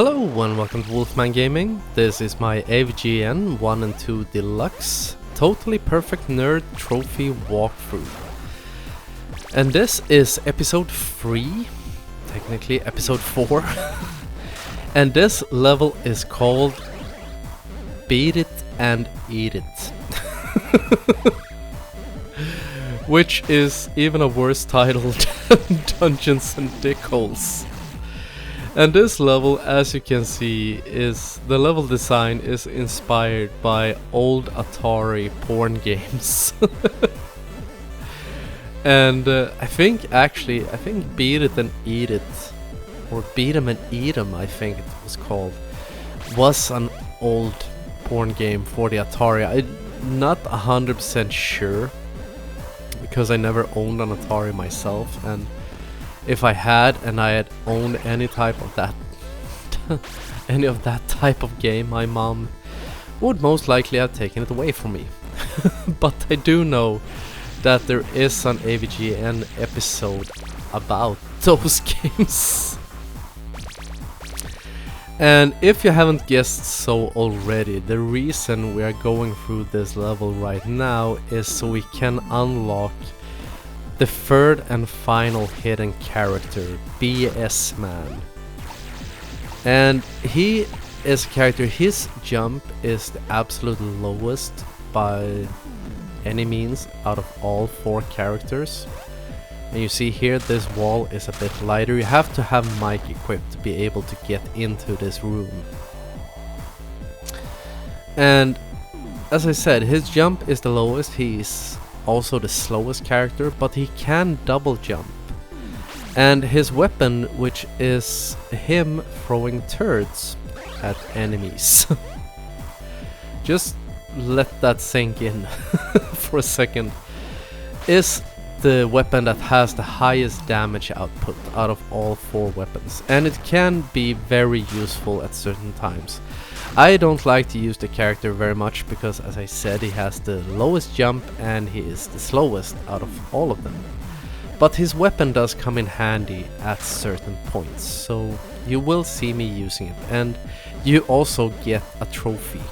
Hello and welcome to Wolfman Gaming. This is my Avgn 1 and 2 Deluxe Totally Perfect Nerd Trophy walkthrough. And this is episode 3, technically episode 4. And this level is called Beat It and Eat It. Which is even a worse title than Dungeons and Dickholes. And this level, as you can see, the level design is inspired by old Atari porn games. And I think Beat It and Eat It, or Beat 'em and Eat 'em, I think it was called, was an old porn game for the Atari. I'm not 100% sure, because I never owned an Atari myself, and if I had owned any type of that any of that type of game, my mom would most likely have taken it away from me. But I do know that there is an AVGN episode about those games. And if you haven't guessed so already, the reason we are going through this level right now is so we can unlock the third and final hidden character, BS Man. And he is a character, his jump is the absolute lowest by any means out of all 4 characters. And you see here, this wall is a bit lighter. You have to have mic equipped to be able to get into this room. And as I said, his jump is the lowest. He's also the slowest character, but he can double jump. And his weapon, which is him throwing turds at enemies. Just let that sink in for a second. Is the weapon that has the highest damage output out of all 4 weapons, and it can be very useful at certain times. I don't like to use the character very much because, as I said, he has the lowest jump and he is the slowest out of all of them. But his weapon does come in handy at certain points, so you will see me using it. And you also get a trophy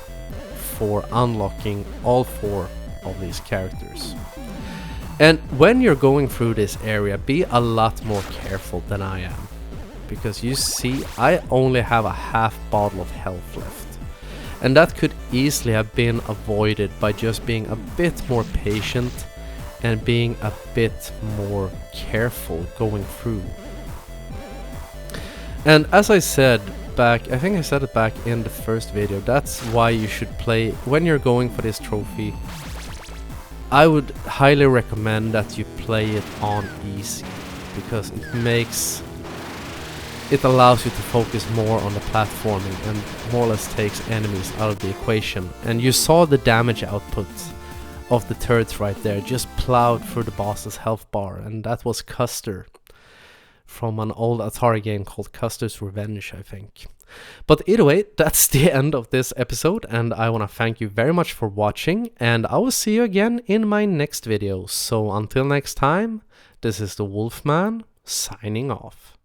for unlocking all 4 of these characters. And when you're going through this area, be a lot more careful than I am. Because you see, I only have a half bottle of health left. And that could easily have been avoided by just being a bit more patient and being a bit more careful going through. And as I said back, I think I said it back in the first video, that's why you should play, when you're going for this trophy, I would highly recommend that you play it on easy, because it allows you to focus more on the platforming and more or less takes enemies out of the equation. And you saw the damage output of the turrets right there, just plowed through the boss's health bar, and that was Custer from an old Atari game called Custer's Revenge, I think. But either way, that's the end of this episode, and I want to thank you very much for watching, and I will see you again in my next video. So until next time, this is the Wolfman signing off.